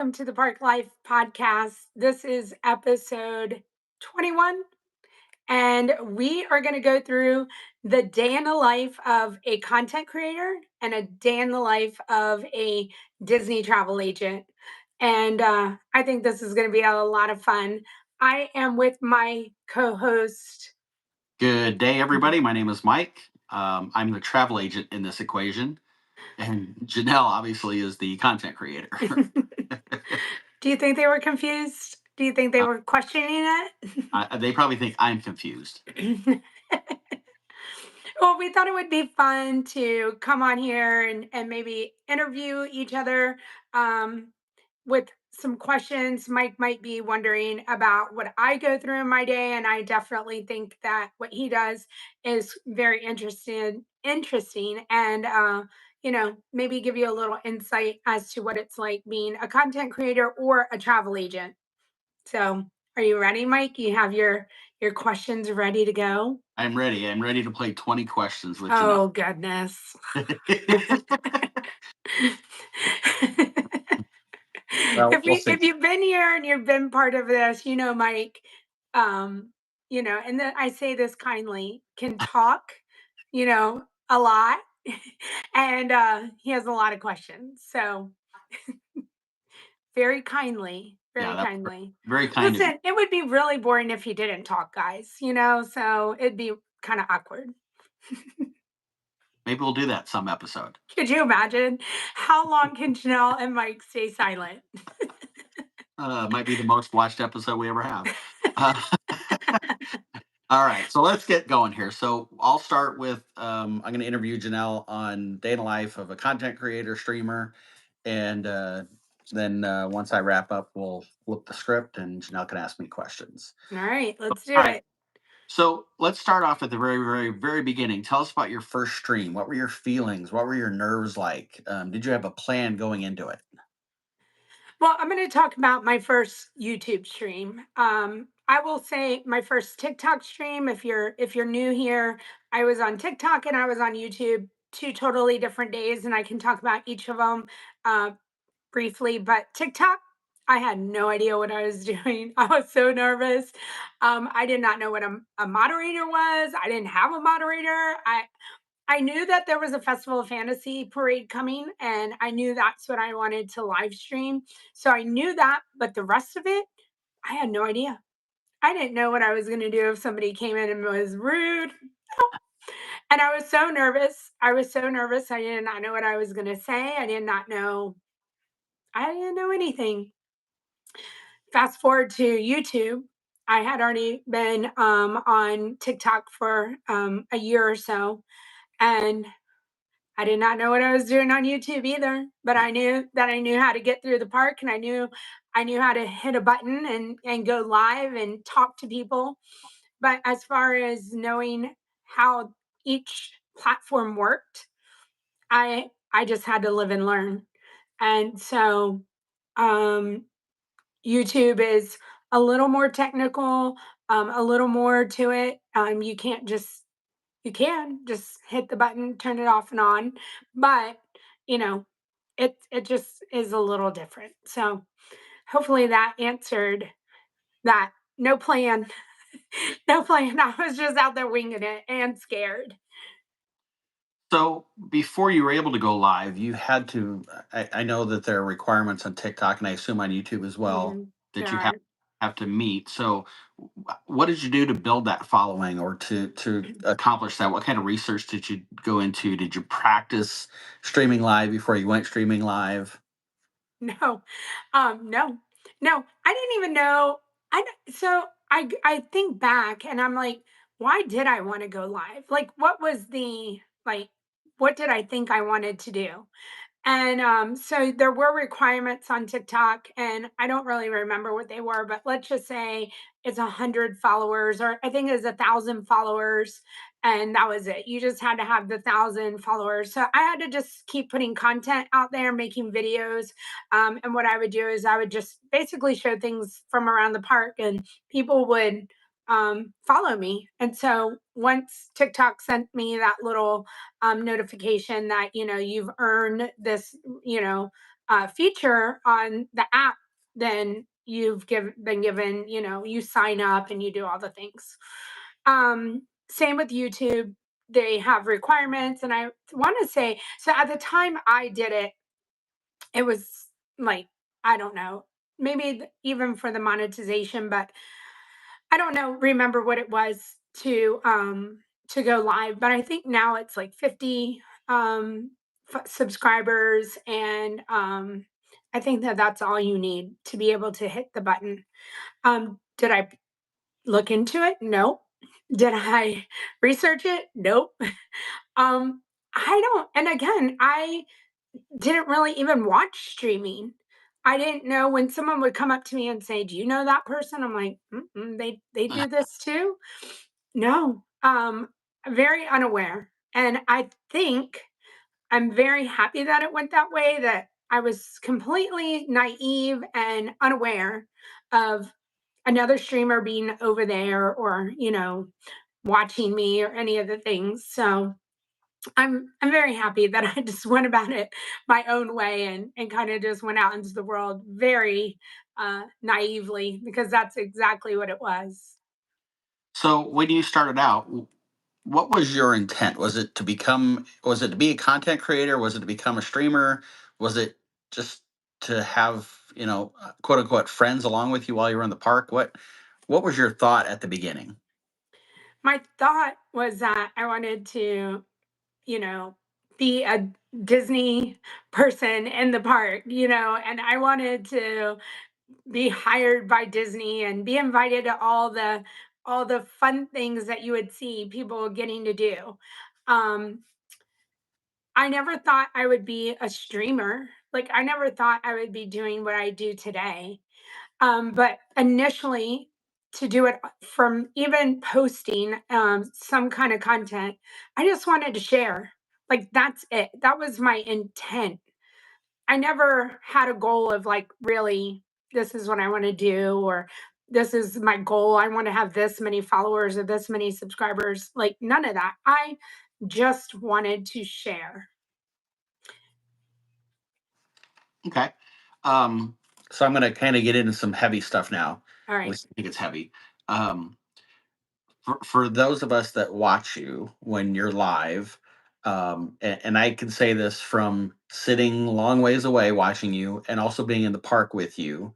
Welcome to the Park Life Podcast. This is episode 21, and we are going to go through the day in the life of a content creator and a day in the life of a Disney travel agent. And I think this is going to be a lot of fun. I am with my co host. Good day, everybody. My name is Mike. I'm the travel agent in this equation, and Janelle obviously is the content creator. Do you think they were confused? Do you think they uh, were questioning it? they probably think I'm confused. Well, we thought it would be fun to come on here and maybe interview each other with some questions. Mike might be wondering about what I go through in my day, and I definitely think that what he does is very interesting, and maybe give you a little insight as to what it's like being a content creator or a travel agent. So, are you ready, Mike? You have your questions ready to go? I'm ready. I'm ready to play 20 questions with Janelle. Oh goodness. Well, we'll see. If you've been here and you've been part of this, Mike, um, and then I say this kindly, can talk, a lot. And he has a lot of questions. So very kindly, Yeah, very that was kindly. very kind of you. Listen, it would be really boring if he didn't talk, guys, so it'd be kind of awkward. Maybe we'll do that some episode. Could you imagine? How long can Janelle and Mike stay silent? Might be the most watched episode we ever have. Uh, all right, so let's get going here. So I'll start with I'm going to interview Janelle on day in the life of a content creator, streamer, and then once I wrap up, we'll flip the script and Janelle can ask me questions. All right, let's do All right. it. So let's start off at the very, very, very beginning. Tell us about your first stream. What were your feelings? What were your nerves like? Did you have a plan going into it? Well, I'm going to talk about my first YouTube stream. I will say my first TikTok stream. If you're new here, I was on TikTok and I was on YouTube, two totally different days, and I can talk about each of them uh, briefly. But TikTok, I had no idea what I was doing. I was so nervous. I did not know what a moderator was. I didn't have a moderator. I knew that there was a Festival of Fantasy parade coming, and I knew that's what I wanted to live stream. So I knew that, but the rest of it, I had no idea. I didn't know what I was going to do if somebody came in and was rude. And I was so nervous. I was so nervous. I did not know what I was going to say. I didn't know anything. Fast forward to YouTube. I had already been on TikTok for a year or so. And I did not know what I was doing on YouTube either, but I knew that I knew how to get through the park, and I knew how to hit a button and go live and talk to people. But as far as knowing how each platform worked, I just had to live and learn. And so um YouTube is a little more technical, a little more to it. You can just hit the button, turn it off and on, but you know, it just is a little different. So hopefully that answered that. No plan. No plan. I was just out there winging it and scared. So before you were able to go live, you had to. I know that there are requirements on TikTok, and I assume on YouTube as well that There you are. have to meet. So, what did you do to build that following, or to accomplish that? What kind of research did you go into? Did you practice streaming live before you went streaming live? No, no, no. I didn't even know. I think back and I'm like, why did I want to go live? Like, what was the like? What did I think I wanted to do? And so there were requirements on TikTok, and I don't really remember what they were, but let's just say it's 100 followers, or I think it was 1,000 followers, and that was it. You just had to have the 1,000 followers. So I had to just keep putting content out there, making videos. And what I would do is I would just basically show things from around the park, and people would follow me. And so once TikTok sent me that little notification that you've earned this, feature on the app, then been given, you sign up and you do all the things. Same with YouTube. They have requirements, and I want to say, so at the time I did it, it was like, I don't know, maybe even for the monetization, but I don't know, remember what it was to go live, but I think now it's like 50 subscribers, and I think that that's all you need to be able to hit the button. Did I look into it? Nope. Did I research it? Nope. um I don't, and again, I didn't really even watch streaming. I didn't know when someone would come up to me and say, "Do you know that person?" I'm like, "Mm-mm, they do this too?" No, very unaware. And I think I'm very happy that it went that way, that I was completely naive and unaware of another streamer being over there, or, watching me, or any of the things. So I'm very happy that I just went about it my own way, and kind of just went out into the world very naively, because that's exactly what it was. So when you started out, what was your intent? Was it to be a content creator? Was it to become a streamer? Was it just to have, quote unquote friends along with you while you were in the park? What was your thought at the beginning? My thought was that I wanted to, you know, be a Disney person in the park, and I wanted to be hired by Disney and be invited to all the fun things that you would see people getting to do. Um, I never thought I would be a streamer. Like, I never thought I would be doing what I do today. But initially, to do it from even posting some kind of content, I just wanted to share. Like, that's it. That was my intent. I never had a goal of, like, really, this is what I want to do, or this is my goal. I want to have this many followers or this many subscribers. Like, none of that. I just wanted to share. Okay. Um, so I'm going to kind of get into some heavy stuff now. All At right. least I think it's heavy. Um, for those of us that watch you when you're live, and I can say this from sitting long ways away watching you and also being in the park with you.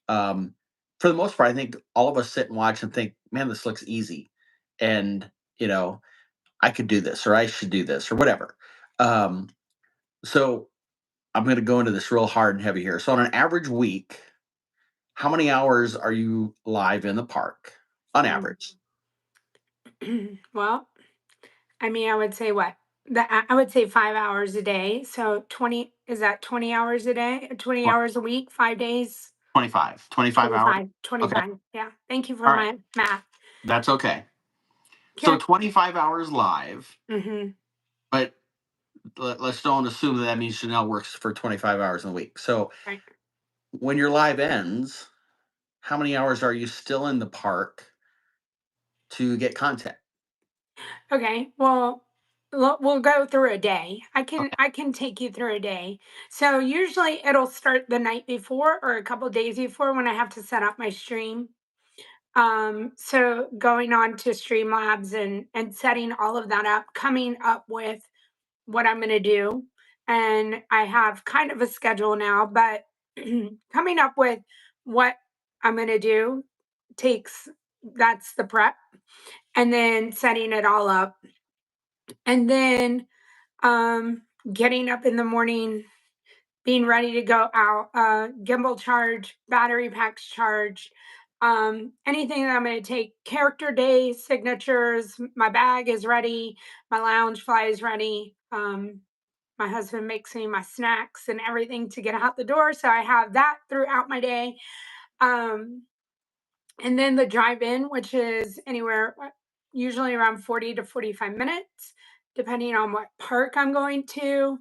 Um, for the most part, I think all of us sit and watch and think, man, this looks easy. And, you know, I could do this, or I should do this, or whatever. Um, so I'm going to go into this real hard and heavy here. So on an average week, how many hours are you live in the park on Mm. average? Well, I mean, I would say what? I would say 5 hours a day. So 20, is that 20 hours a day? 20 Twen- hours a week, 5 days? 25 hours. 25, Okay. 25. Yeah. Thank you for All right. my math. That's okay. So Okay. 25 hours live, Hmm. but let's don't assume that means Chanel works for 25 hours in a week. So Right. when your live ends, how many hours are you still in the park to get content? Okay. Well, we'll go through a day. I can Okay. I can take you through a day. So usually it'll start the night before, or a couple days before, when I have to set up my stream. So going on to Streamlabs, and setting all of that up, coming up with what I'm going to do. And I have kind of a schedule now, but coming up with what I'm going to do takes, that's the prep, and then setting it all up, and then um getting up in the morning, being ready to go out, gimbal charge, battery packs charged, anything that I'm going to take, character day signatures, my bag is ready, my lounge fly is ready. My husband makes me my snacks and everything to get out the door, so I have that throughout my day. Um, and then the drive in, which is anywhere, usually around 40 to 45 minutes, depending on what park I'm going to.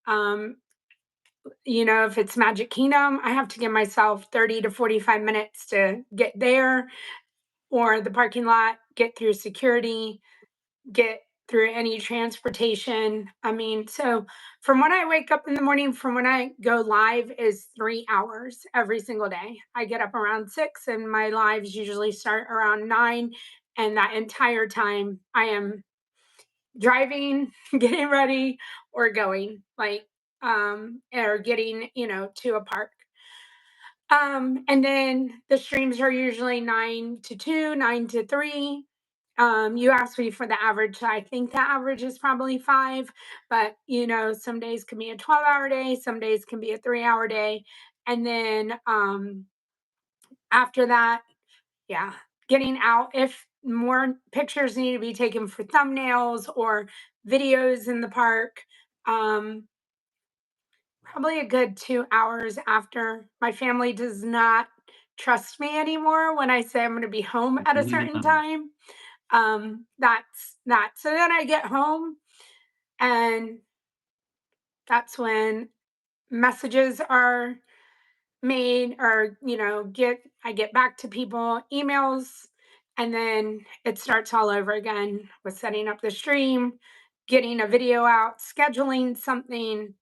Um, if it's Magic Kingdom, I have to give myself 30 to 45 minutes to get there, or the parking lot, get through security, get through any transportation. I mean, so from when I wake up in the morning, from when I go live is 3 hours every single day. I get up around 6 and my lives usually start around 9. And that entire time I am driving, getting ready, or going like or getting, to a park. And then the streams are usually 9 to 2, 9 to 3. You asked me for the average. So I think the average is probably 5, but some days can be a 12-hour day, some days can be a 3-hour day. And then after that, yeah, getting out. If more pictures need to be taken for thumbnails or videos in the park, um, probably a good 2 hours after. My family does not trust me anymore when I say I'm going to be home at a certain time. That's that. So then I get home, and that's when messages are made, or I get back to people, emails, and then it starts all over again with setting up the stream, getting a video out, scheduling something,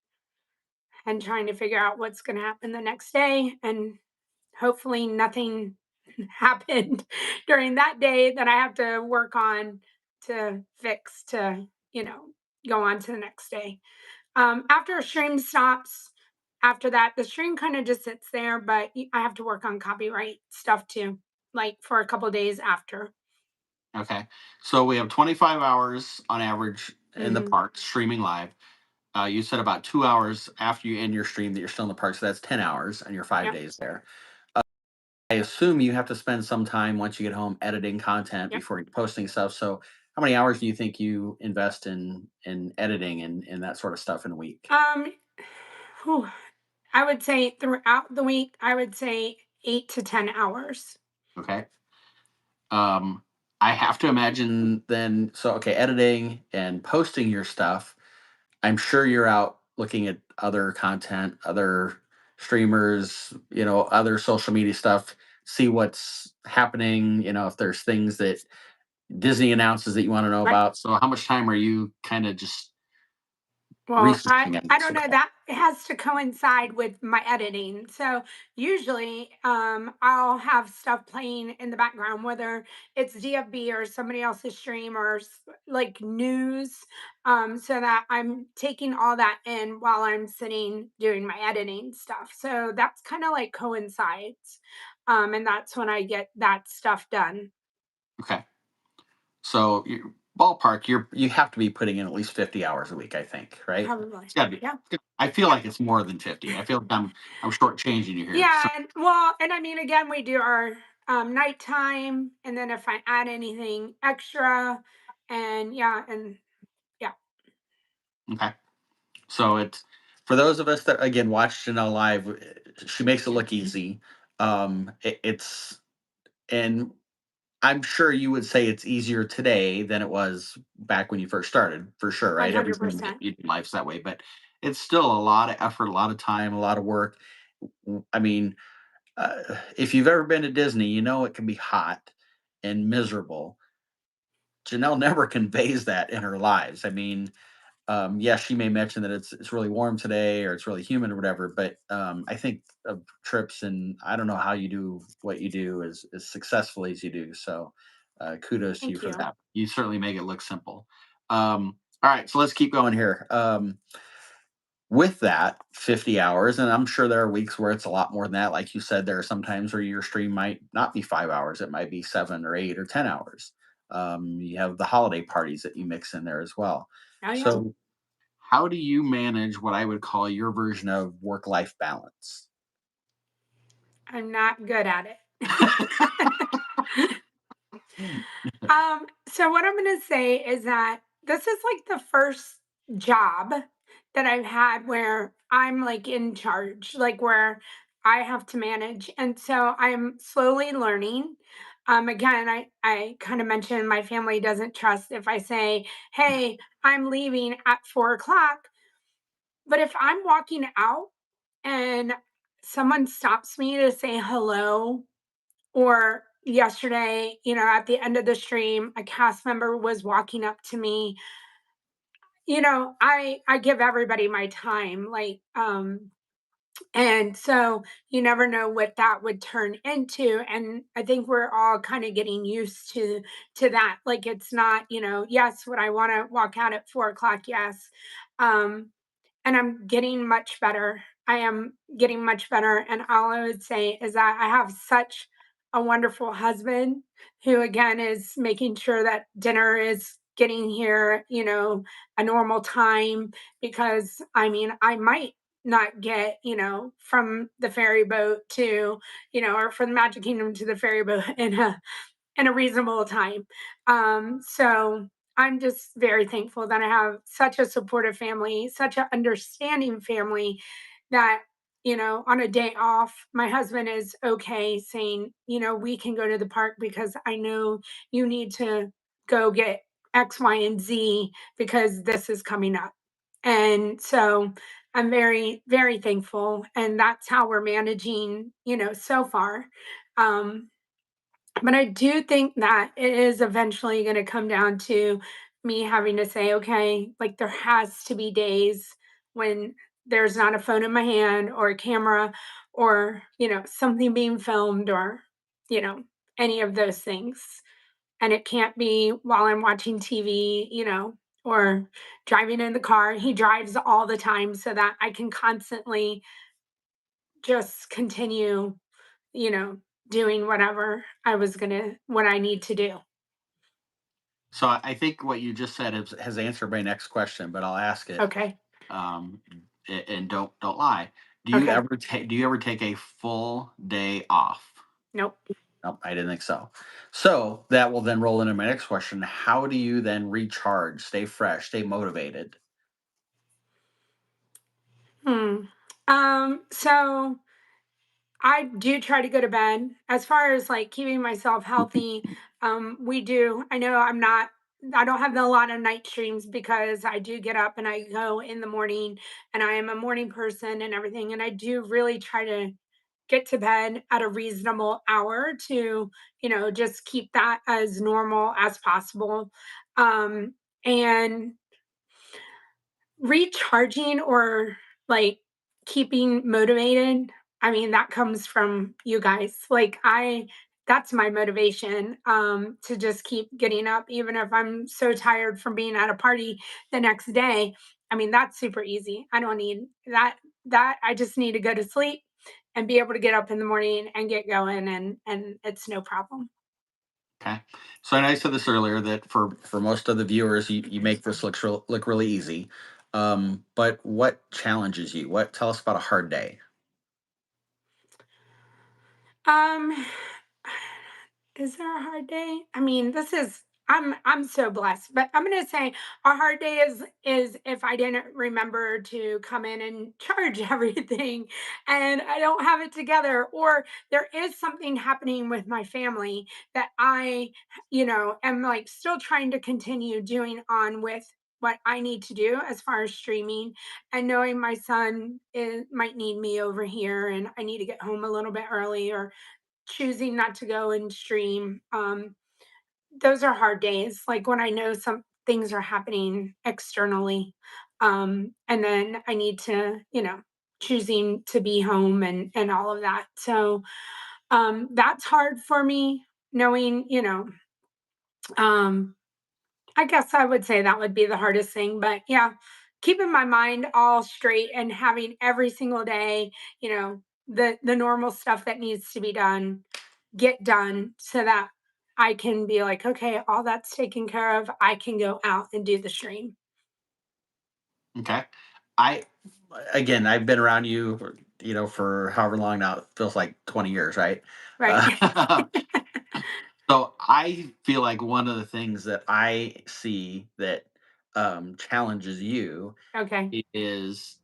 and trying to figure out what's going to happen the next day. And hopefully nothing happened during that day that I have to work on to fix, to you know go on to the next day. After a stream stops, after that, the stream kind of just sits there, but I have to work on copyright stuff too, like for a couple days after. Okay. So we have 25 hours on average in the Hmm. park streaming live. You said about 2 hours after you end your stream that you're still in the park. So that's 10 hours and you're five Yep. days there. I assume you have to spend some time once you get home editing content Yep. before you're posting stuff. So how many hours do you think you invest in editing and that sort of stuff in a week? Um, whew, I would say throughout the week, I would say 8 to 10 hours. Okay. Um, I have to imagine then, so okay, editing and posting your stuff. I'm sure you're out looking at other content, other streamers, other social media stuff, see what's happening, if there's things that Disney announces that you want to know Right. about. So how much time are you kind of just Well, I researching it? I don't know, that it has to coincide with my editing. So usually I'll have stuff playing in the background, whether it's DFB or somebody else's stream, or like news, so that I'm taking all that in while I'm sitting doing my editing stuff. So that's kind of like coincides. And that's when I get that stuff done. Okay. So you ballpark, you have to be putting in at least 50 hours a week, I think, right? Probably. It's gotta be. Yeah. I feel Yeah. like it's more than 50. I feel like I'm shortchanging you here. So Yeah, and well, and I mean, again, we do our nighttime, and then if I add anything extra, and yeah, and yeah, okay. So it's for those of us that again watch Janelle live, she makes it look easy. It's and I'm sure you would say it's easier today than it was back when you first started, for sure, right? Everything that 100%. you do in life's that way, but it's still a lot of effort, a lot of time, a lot of work. I mean, if you've ever been to Disney, you know it can be hot and miserable. Janelle never conveys that in her lives. I mean, yes, she may mention that it's really warm today or it's really humid or whatever, but I think of trips, and I don't know how you do what you do as successfully as you do. So kudos to you Thank for you. that. You certainly make it look simple. All right, so let's keep going here. With that 50 hours, and I'm sure there are weeks where it's a lot more than that. Like you said, there are some times where your stream might not be 5 hours, it might be 7 or 8 or 10 hours. You have the holiday parties that you mix in there as well. Oh yeah, So how do you manage what I would call your version of work life balance? I'm not good at it. So what I'm gonna say is that this is like the first job that I've had where I'm like in charge, like where I have to manage. And so I'm slowly learning. Again, I kind of mentioned my family doesn't trust if I say, hey, I'm leaving at 4 o'clock. But if I'm walking out and someone stops me to say hello, or yesterday, at the end of the stream, a cast member was walking up to me. I give everybody my time, like, and so you never know what that would turn into. And I think we're all kind of getting used to that. Like, it's not, yes, would I want to walk out at 4 o'clock? Yes. Um, and I'm getting much better. I am getting much better. And all I would say is that I have such a wonderful husband who, again, is making sure that dinner is getting here, a normal time. Because I mean, I might not get, from the ferry boat to, or from the Magic Kingdom to the ferry boat in a reasonable time. So I'm just very thankful that I have such a supportive family, such an understanding family that, on a day off, my husband is okay saying, we can go to the park because I know you need to go get X, Y, and Z because this is coming up. And so I'm very, very thankful. And that's how we're managing, so far. Um, but I do think that it is eventually going to come down to me having to say, okay, like there has to be days when there's not a phone in my hand or a camera or, something being filmed or, you know, any of those things. And it can't be while I'm watching TV, or driving in the car. He drives all the time so that I can constantly just continue, you know, doing whatever what I need to do. So I think what you just said has answered my next question, but I'll ask it. Okay. Um, and don't lie. Okay. Do you ever take a full day off? Nope. Nope, I didn't think so. So that will then roll into my next question. How do you then recharge, stay fresh, stay motivated? Hmm. So I do try to go to bed. As far as like keeping myself healthy, I know I don't have a lot of night streams because I do get up and I go in the morning and I am a morning person and everything. And I do really try to get to bed at a reasonable hour to, just keep that as normal as possible. And recharging or, like, keeping motivated, I mean, that comes from you guys. Like, that's my motivation, to just keep getting up even if I'm so tired from being at a party the next day. I mean, that's super easy. I don't need that I just need to go to sleep and be able to get up in the morning and get going, and it's no problem. Okay. So and I said this earlier that for most of the viewers, you make this look really easy. But what challenges you? What tell us about a hard day? Um Is there a hard day? I mean, I'm so blessed, but I'm gonna say a hard day is if I didn't remember to come in and charge everything and I don't have it together, or there is something happening with my family that am like still trying to continue doing on with what I need to do as far as streaming, and knowing my son might need me over here and I need to get home a little bit early, or choosing not to go and stream. Those are hard days, like when I know some things are happening externally. And then I need to, choosing to be home and all of that. So that's hard for me, knowing, um, I guess I would say that would be the hardest thing. But yeah, keeping my mind all straight and having every single day, the normal stuff that needs to be done get done so that I can be like, okay, all that's taken care of. I can go out and do the stream. Okay. I again, I've been around you, for however long now. It feels like 20 years, right? Right. Uh, so I feel like one of the things that I see that challenges you Okay. is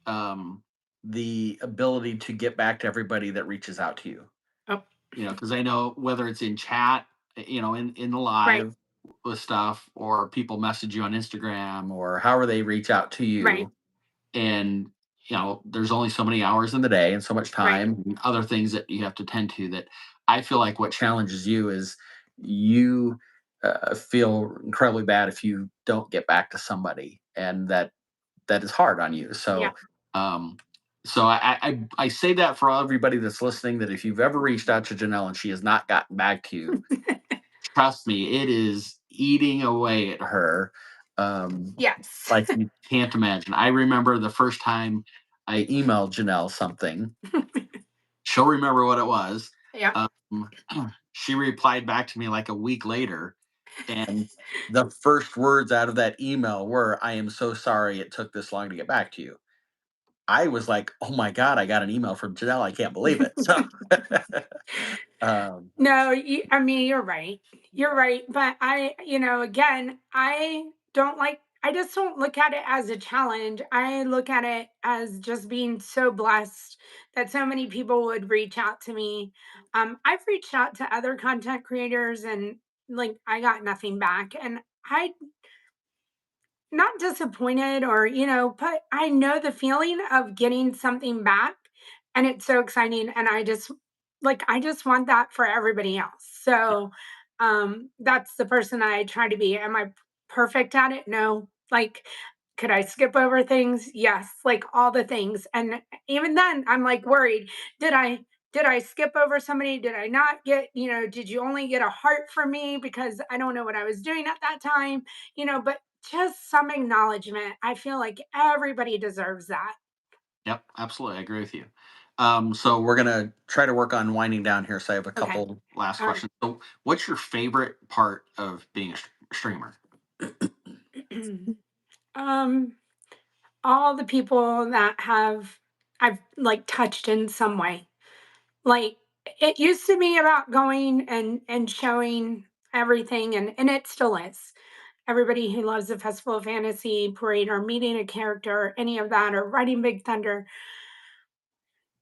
um, the ability to get back to everybody that reaches out to you. Oh, Because I know whether it's in chat, in the right. live with stuff, or people message you on Instagram, or however they reach out to Right. you, and there's only so many hours in the day and so much Right. time and other things that you have to tend to, that I feel like what challenges you is you feel incredibly bad if you don't get back to somebody, and that is hard on you. Yeah. Um, so I say that for everybody that's listening, that if you've ever reached out to Janelle and she has not gotten back to you, trust me, it is eating away at her. Yes. Like you can't imagine. I remember the first time I emailed Janelle something. She'll remember what it was. Yeah. Um, she replied back to me like a week later, and the first words out of that email were, "I am so sorry it took this long to get back to you." I was like, "Oh my god, I got an email from Janelle. I can't believe it." So, um, No, I mean, you're right. You're right. But again, I just don't look at it as a challenge. I look at it as just being so blessed that so many people would reach out to me. I've reached out to other content creators and like I got nothing back. And I not disappointed or but I know the feeling of getting something back, and it's so exciting, and I just want that for everybody else. So that's the person I try to be. Am I perfect at it? No. Like, could I skip over things? Yes, like all the things. And even then I'm like worried, did I skip over somebody? Did I not get, did you only get a heart from me because I don't know what I was doing at that time? But just some acknowledgement. I feel like everybody deserves that. yep, absolutely, I agree with you. So we're gonna try to work on winding down here. So I have a Okay. couple last All questions. So, what's your favorite part of being a streamer? right. um, all the people that I've like touched in some way. Like, it used to be about going and showing everything, and it still is. Everybody who loves the Festival of Fantasy parade or meeting a character, any of that, or writing Big Thunder.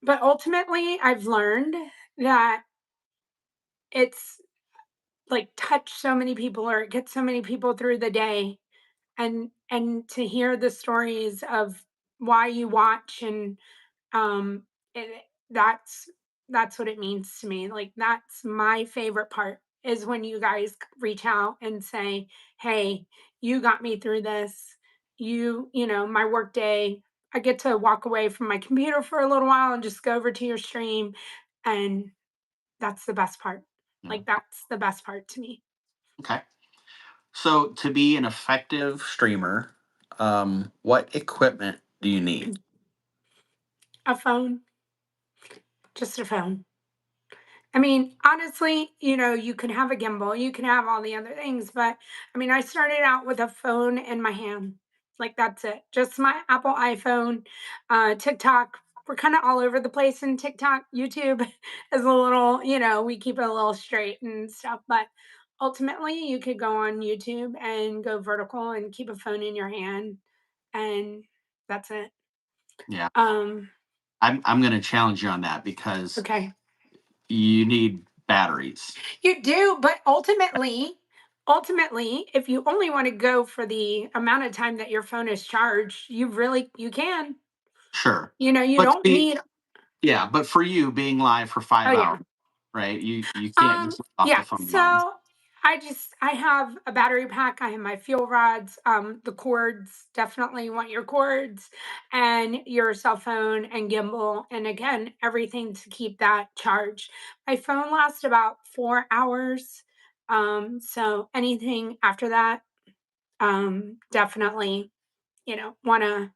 But ultimately, I've learned that it's like touch so many people or get so many people through the day, and to hear the stories of why you watch, and it, that's that's what it means to me. Like, that's my favorite part, is when you guys reach out and say, hey, you got me through this. My work day, I get to walk away from my computer for a little while and just go over to your stream, and that's the best part. Yeah. Like, that's the best part to me. Okay. So to be an effective streamer, what equipment do you need? A phone, just a phone. I mean, honestly, you can have a gimbal, you can have all the other things, but I mean, I started out with a phone in my hand. Like, that's it. Just my Apple iPhone. TikTok, we're kind of all over the place in TikTok. YouTube is a little, we keep it a little straight and stuff, but ultimately you could go on YouTube and go vertical and keep a phone in your hand, and that's it. Yeah, Um, I'm going to challenge you on that because okay. you need batteries. You do, but ultimately, if you only want to go for the amount of time that your phone is charged, you can. Sure, You but to don't be need. yeah, but for you being live for Oh 5 hours, yeah. right? You can't just live off the Yeah. phone long. So I have a battery pack, I have my fuel rods, the cords, definitely want your cords, and your cell phone and gimbal, and again, everything to keep that charged. My phone lasts about 4 hours. So anything after that, definitely, want to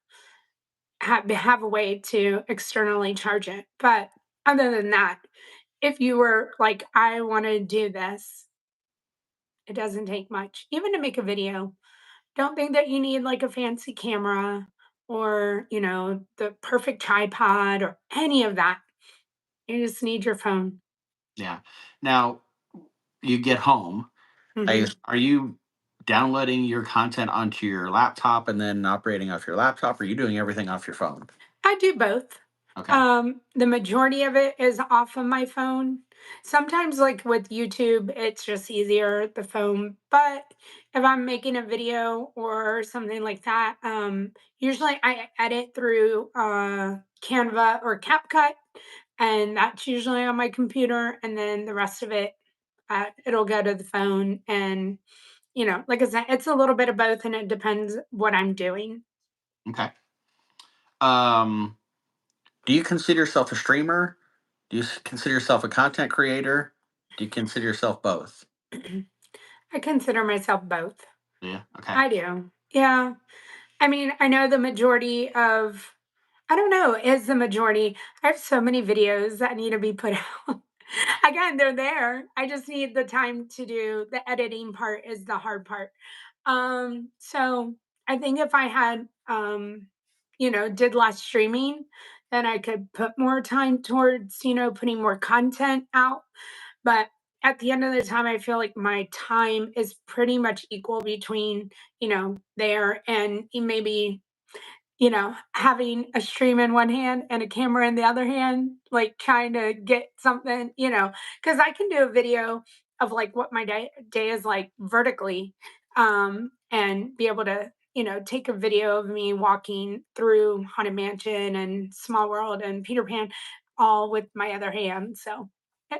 have a way to externally charge it. But other than that, if you were like, I want to do this, it doesn't take much, even to make a video. Don't think that you need like a fancy camera or, the perfect tripod or any of that. You just need your phone. Yeah. Now you get home. Hmm. Are you downloading your content onto your laptop and then operating off your laptop? Or are you doing everything off your phone? I do both. Okay. The majority of it is off of my phone. Sometimes, like with YouTube, it's just easier the phone. But if I'm making a video or something like that, usually I edit through Canva or CapCut, and that's usually on my computer. And then the rest of it, it'll go to the phone. And like I said, it's a little bit of both, and it depends what I'm doing. Okay. Um, do you consider yourself a streamer? Do you consider yourself a content creator? Do you consider yourself both? I consider myself both. Yeah. Okay. I do. Yeah. I mean, I know the majority of, I don't know, is the majority. I have so many videos that need to be put out. Again, they're there. I just need the time to do the editing part is the hard part. So I think if I had did less streaming, then I could put more time towards, putting more content out. But at the end of the time, I feel like my time is pretty much equal between, there and maybe, having a stream in one hand and a camera in the other hand, like trying to get something, because I can do a video of like what my day is like vertically, and be able to, take a video of me walking through Haunted Mansion and Small World and Peter Pan all with my other hand. So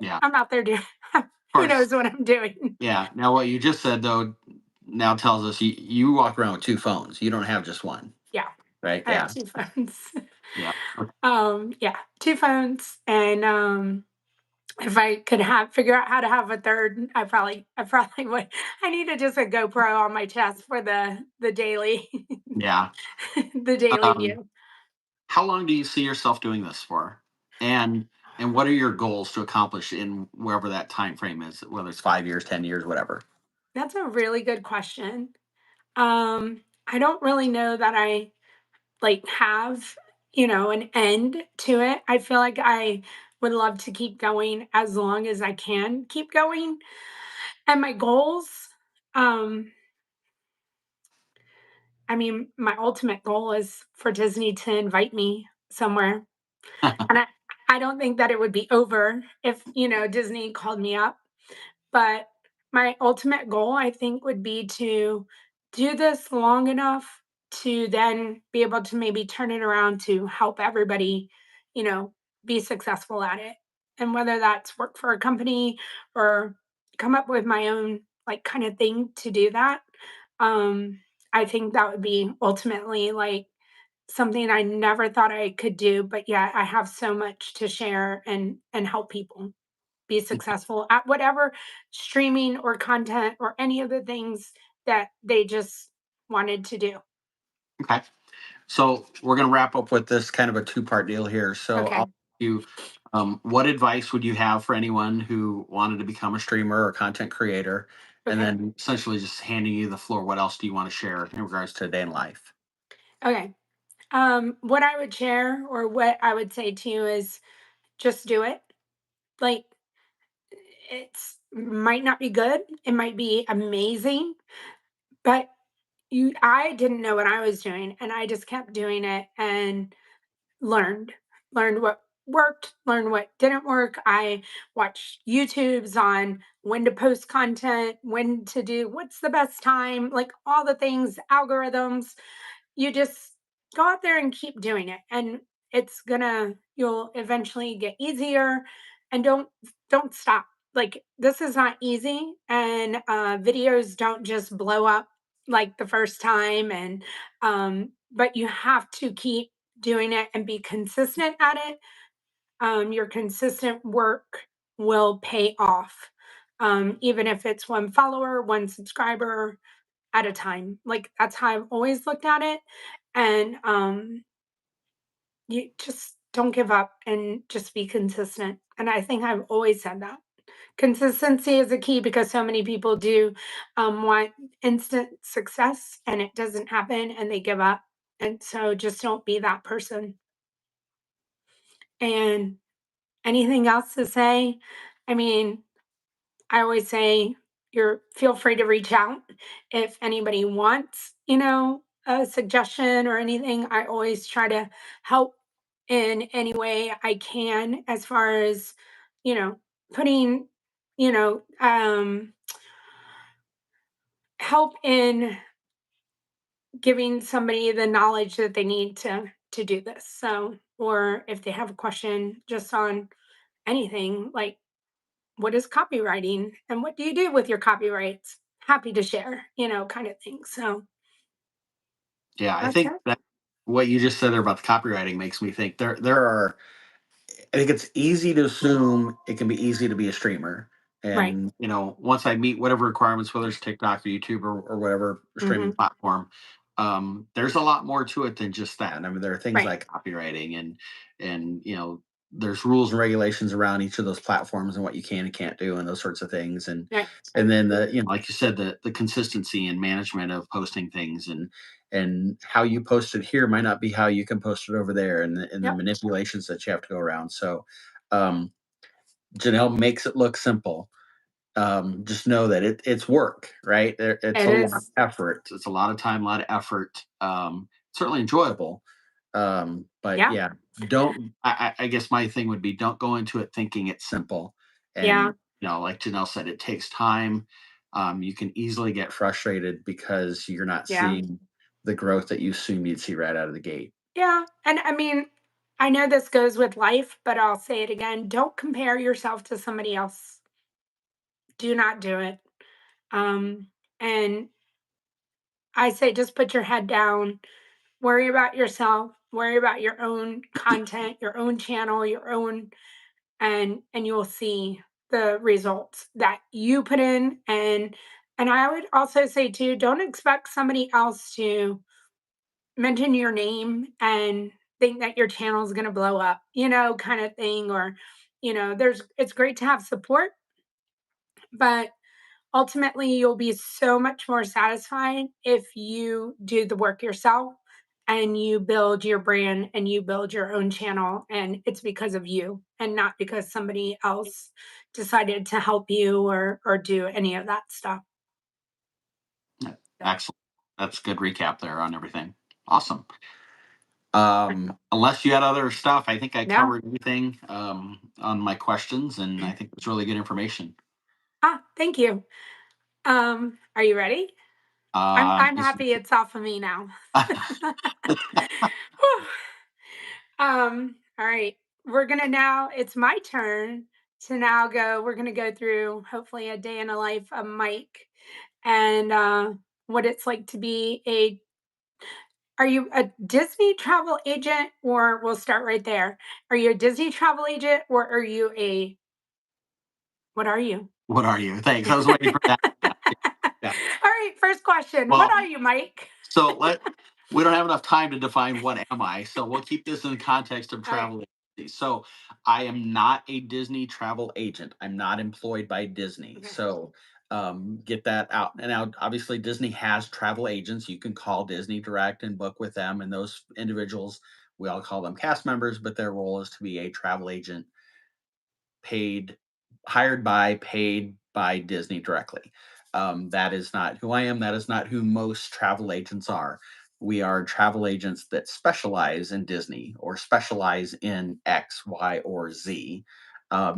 Yeah. Of I'm out there doing who course. knows what I'm doing. Yeah. Now, what you just said though now tells us you walk around with two phones. You don't have just one, Yeah, right? I have Yeah. two phones. Yeah. Okay. Yeah, two phones, and if I could have figure out how to have a third, I probably would. I need to just a GoPro on my chest for the daily Yeah. the daily Um, view. how long do you see yourself doing this for? And and what are your goals to accomplish in wherever that time frame is, whether it's 5 years, 10 years, whatever? That's a really good question. I don't really know that I like have, an end to it. I feel like I would love to keep going as long as I can keep going. And my goals, um, I mean, my ultimate goal is for Disney to invite me somewhere. And I don't think that it would be over if, Disney called me up. But my ultimate goal, I think, would be to do this long enough to then be able to maybe turn it around to help everybody, you know, be successful at it. And whether that's work for a company or come up with my own like kind of thing to do that. I think that would be ultimately like something I never thought I could do, but yet I have so much to share and help people be successful at whatever streaming or content or any of the things that they just wanted to do. Okay. So we're going to wrap up with this kind of a two-part deal here. So I'll Okay. ask you, what advice would you have for anyone who wanted to become a streamer or content creator? And Okay. then essentially just handing you the floor. What else do you want to share in regards to a day in life? Okay. What I would share or what I would say to you is just do it. Like it's might not be good, it might be amazing, but I didn't know what I was doing and I just kept doing it and learned learned what worked, learned what didn't work. I watched YouTubes on when to post content, when to do what's the best time, like all the things, algorithms. You just go out there and keep doing it and you'll eventually get easier, and don't stop. Like this is not easy, and videos don't just blow up like the first time, and but you have to keep doing it and be consistent at it. Your consistent work will pay off, even if it's one follower, one subscriber at a time. Like that's how I've always looked at it. And you just don't give up and just be consistent. And I think I've always said that. Consistency is a key because so many people do want instant success and it doesn't happen and they give up. And so just don't be that person. And anything else to say? I mean, I always say you're feel free to reach out if anybody wants, a suggestion or anything. I always try to help in any way I can as far as, you know, putting, you know, help in giving somebody the knowledge that they need to do this. So, or if they have a question just on anything like what is copywriting and what do you do with your copyrights? Happy to share, kind of thing. So Yeah, I that's think it. that what you just said there about the copywriting makes me think there are I think it's easy to assume it can be easy to be a streamer. Right. And, once I meet whatever requirements, whether it's TikTok or YouTube or whatever streaming Hmm. platform, there's a lot more to it than just that. I mean, there are things Right. like copywriting and, there's rules and regulations around each of those platforms and what you can and can't do and those sorts of things. And, Right. and then like you said, the consistency and management of posting things and how you post it here might not be how you can post it over there and the Yep. manipulations that you have to go around. So um, Janelle makes it look simple. Just know that it's work, right? It's It a lot of is. effort. It's a lot of time, a lot of effort. Certainly enjoyable. But Yeah. yeah, don't. I guess my thing would be don't go into it thinking it's simple. Yeah. And like Janelle said, it takes time. You can easily get frustrated because you're not Yeah. seeing the growth that you assume you'd see right out of the gate. Yeah. And I mean, I know this goes with life, but I'll say it again. Don't compare yourself to somebody else. Do not do it. And I say just put your head down, worry about yourself, worry about your own content, your own channel, your own and you will see the results that you put in and I would also say too, don't expect somebody else to mention your name and think that your channel is going to blow up, kind of thing or there's it's great to have support, but ultimately you'll be so much more satisfied if you do the work yourself and you build your brand and you build your own channel and it's because of you and not because somebody else decided to help you or do any of that stuff. Yeah, So, excellent. That's a good recap there on everything. Awesome. right. Unless you had other stuff, I think I No. covered everything on my questions, and I think it's really good information. Thank you. Are you ready? i'm Uh, i'm this, happy it's off of me now. Whew. All right. We're gonna now, it's my turn to now go. We're gonna go through hopefully a day in the life of Mike and what it's like to be a are you a Disney travel agent or we'll start right there. Are you a Disney travel agent or are you a what are you? what are you? Thanks. All I was waiting for that. Yeah, yeah. right, first question. What Well, are you, Mike? so we don't have enough time to define what am I, so we'll keep this in the context of All right. travel agency. So I am not a Disney travel agent. I'm not employed by Disney. Okay. So get that out. And now obviously Disney has travel agents. You can call Disney direct and book with them. And those individuals, we all call them cast members, but their role is to be a travel agent paid, paid by Disney directly. That is not who I am. That is not who most travel agents are. We are travel agents that specialize in Disney or specialize in X, Y, or Z.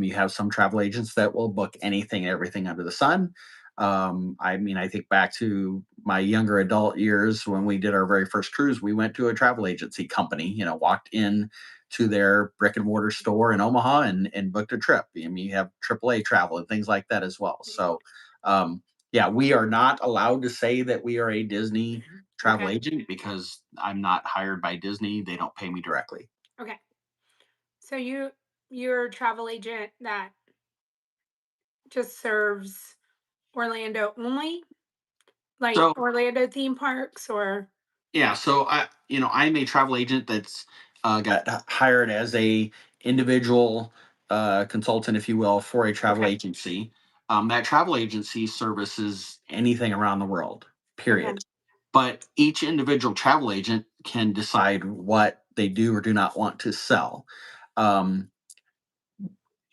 You have some travel agents that will book anything and everything under the sun. I mean, I think back to my younger adult years when we did our very first cruise. We went to a travel agency company, walked in to their brick and mortar store in Omaha and booked a trip. I mean, you have AAA travel and things like that as well. So, yeah, we are not allowed to say that we are a Disney travel Okay. agent because I'm not hired by Disney. They don't pay me directly. Okay. So you're a travel agent that just serves Orlando only? Like So, Orlando theme parks or yeah, so I'm a travel agent that's got hired as a individual consultant, if you will, for a travel okay. agency. That travel agency services anything around the world, Okay. period. But each individual travel agent can decide what they do or do not want to sell. Um,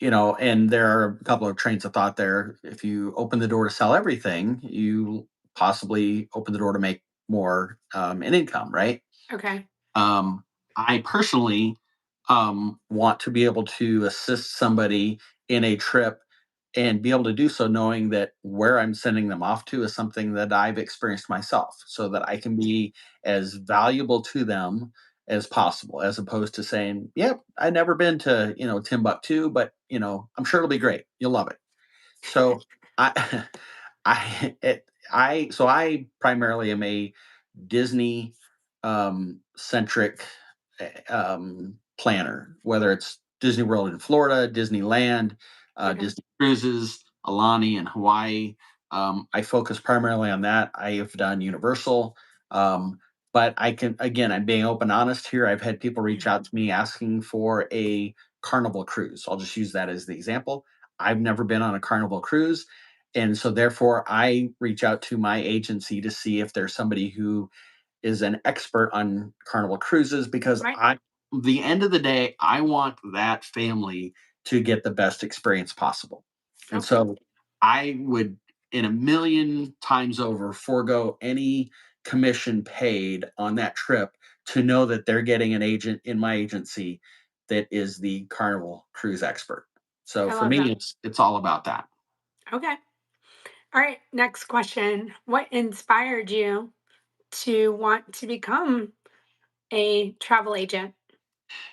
and there are a couple of trains of thought there. If you open the door to sell everything, you possibly open the door to make more in income, right? Okay. Um, I personally want to be able to assist somebody in a trip and be able to do so knowing that where I'm sending them off to is something that I've experienced myself so that I can be as valuable to them as possible, as opposed to saying, yep, I've never been to, Timbuktu, but I'm sure it'll be great. You'll love it. So I I primarily am a Disney centric planner, whether it's Disney World in Florida, Disneyland, Okay. Disney Cruises, Alani in Hawaii. I focus primarily on that. I have done Universal, um, but again, I'm being open, honest here. I've had people reach out to me asking for a Carnival cruise. I'll just use that as the example. I've never been on a Carnival cruise. And so, therefore, I reach out to my agency to see if there's somebody who is an expert on Carnival cruises because Right. the end of the day, I want that family to get the best experience possible. And Okay. so I would, in a million times over, forego any commission paid on that trip to know that they're getting an agent in my agency that is the Carnival cruise expert. So I for love me, that. it's all about that. Okay. All right. Next question. What inspired you to want to become a travel agent?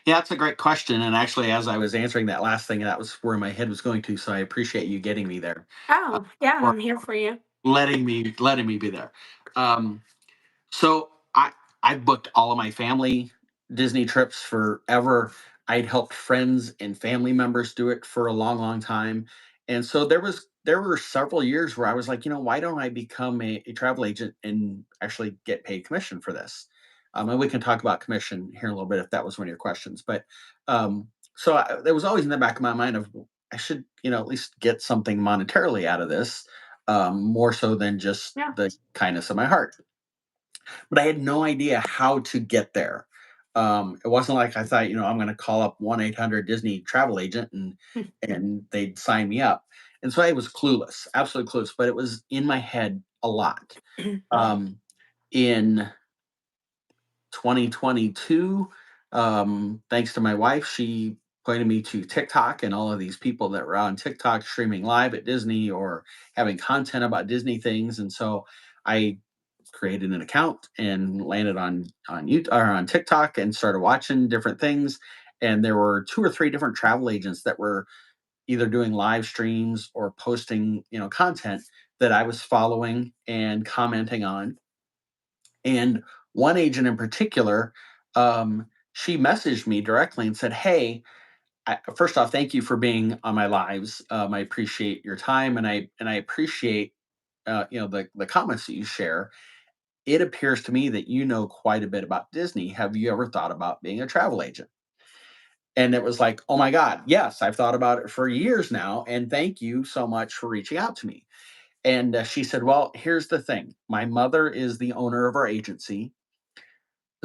Yeah, that's a great question. And actually, as I was answering that last thing, that was where my head was going to. So I appreciate you getting me there, uh, Oh, yeah, or I'm here for you. letting me be there. Um, so I've booked all of my family Disney trips forever. I'd helped friends and family members do it for a long, long time. And so there were several years where I was like, why don't I become a travel agent and actually get paid commission for this? And we can talk about commission here in a little bit if that was one of your questions. But there was always in the back of my mind of I should, at least get something monetarily out of this, more so than just Yeah. the kindness of my heart, but I had no idea how to get there. It wasn't like I thought, I'm going to call up 1-800 Disney travel agent and they'd sign me up. And so I was clueless, absolutely clueless, but it was in my head a lot. Um, in 2022, thanks to my wife, she pointed me to TikTok and all of these people that were on TikTok streaming live at Disney or having content about Disney things. And so I created an account and landed on YouTube or on TikTok and started watching different things. And there were two or three different travel agents that were either doing live streams or posting, content that I was following and commenting on. And one agent in particular, she messaged me directly and said, "Hey, first off, thank you for being on my lives. I appreciate your time, and I appreciate the comments that you share. It appears to me that you know quite a bit about Disney. Have you ever thought about being a travel agent?" And it was like, oh my God, yes, I've thought about it for years now. And thank you so much for reaching out to me. And she said, well, here's the thing. My mother is the owner of our agency.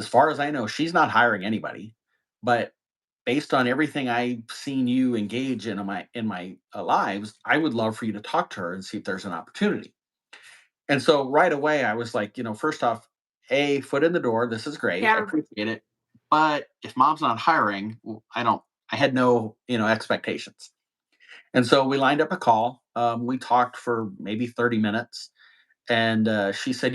As far as I know, she's not hiring anybody. But based on everything I've seen you engage in my lives, I would love for you to talk to her and see if there's an opportunity. And so right away, I was like, first off, a foot in the door. This is great. I Yeah. appreciate it. But if mom's not hiring, I had no, expectations. And so we lined up a call. We talked for maybe 30 minutes. And she said,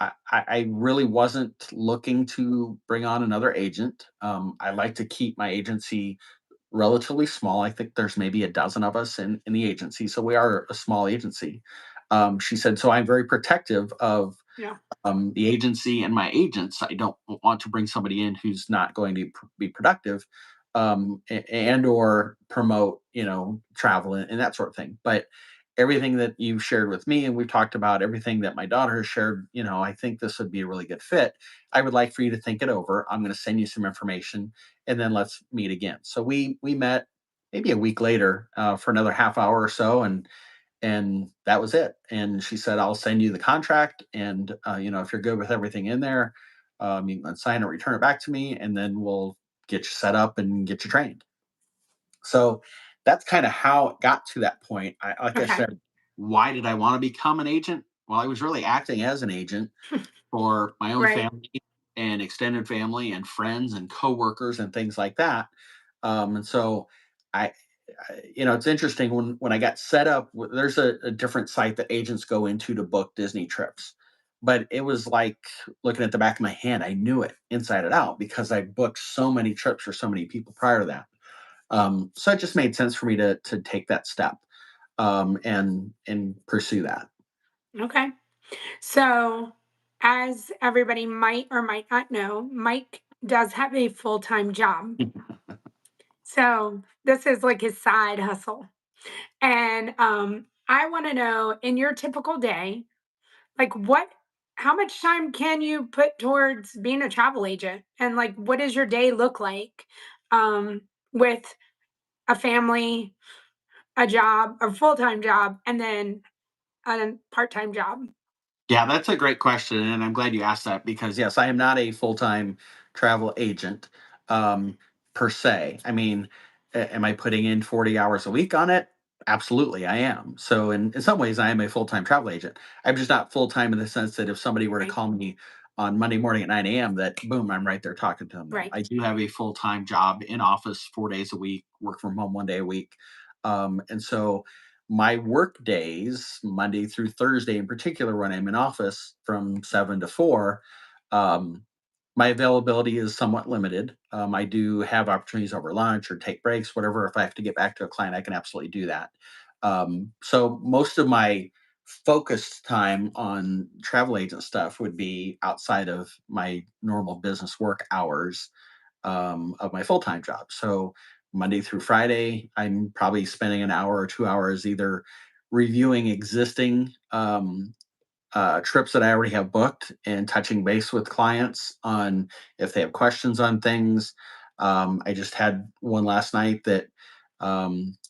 I really wasn't looking to bring on another agent. I like to keep my agency relatively small. I think there's maybe a dozen of us in the agency. So we are a small agency. She said, so I'm very protective of Yeah. the agency and my agents. I don't want to bring somebody in who's not going to be productive, and or promote, travel and that sort of thing. But everything that you've shared with me, and we've talked about everything that my daughter has shared, I think this would be a really good fit. I would like for you to think it over. I'm going to send you some information, and then let's meet again. So we met maybe a week later, for another half hour or so, and that was it. And she said, I'll send you the contract, and if you're good with everything in there, you can sign it, return it back to me, and then we'll get you set up and get you trained. So that's kind of how it got to that point. Like I Okay. said, why did I want to become an agent? Well, I was really acting as an agent for my own Right. family. and extended family and friends and coworkers and things like that. And so I, it's interesting when I got set up. There's a different site that agents go into to book Disney trips, but it was like looking at the back of my hand. I knew it inside and out because I booked so many trips for so many people prior to that. So it just made sense for me to take that step, and pursue that. Okay. So, as everybody might or might not know, Mike does have a full-time job. So, this is like his side hustle. And I want to know, in your typical day, like how much time can you put towards being a travel agent? And like, what does your day look like with a family, a job, a full-time job, and then a part-time job? Yeah, that's a great question, and I'm glad you asked that because yes, I am not a full-time travel agent, um, per se. I mean, am I putting in 40 hours a week on it? Absolutely, I am. So in some ways, I am a full-time travel agent. I'm just not full-time in the sense that if somebody were to Right. call me on Monday morning at 9 a.m., that boom, I'm right there talking to them. No, Right. I do have a full-time job in office 4 days a week, work from home 1 day a week, and so my work days, Monday through Thursday in particular, when I'm in office from 7 to 4, um, my availability is somewhat limited. I do have opportunities over lunch or take breaks, whatever. If I have to get back to a client, I can absolutely do that. So most of my focused time on travel agent stuff would be outside of my normal business work hours, of my full time job. So Monday through Friday, I'm probably spending an hour or 2 hours either reviewing existing trips that I already have booked and touching base with clients on if they have questions on things. I just had one last night that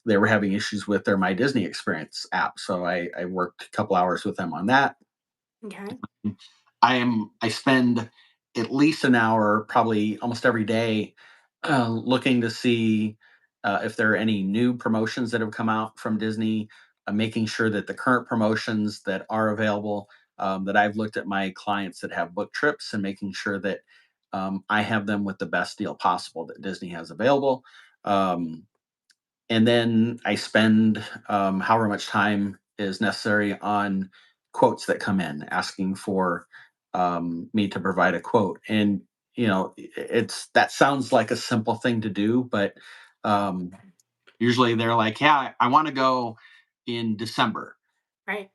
they were having issues with their My Disney Experience app. So I worked a couple hours with them on that. Okay. I spend at least an hour, probably almost every day, looking to see if there are any new promotions that have come out from Disney, making sure that the current promotions that are available, that I've looked at my clients that have booked trips and making sure that I have them with the best deal possible that Disney has available. Um, and then I spend however much time is necessary on quotes that come in asking for me to provide a quote. And it's that sounds like a simple thing to do, but um, usually they're like, "Yeah, I want to go in December. Right.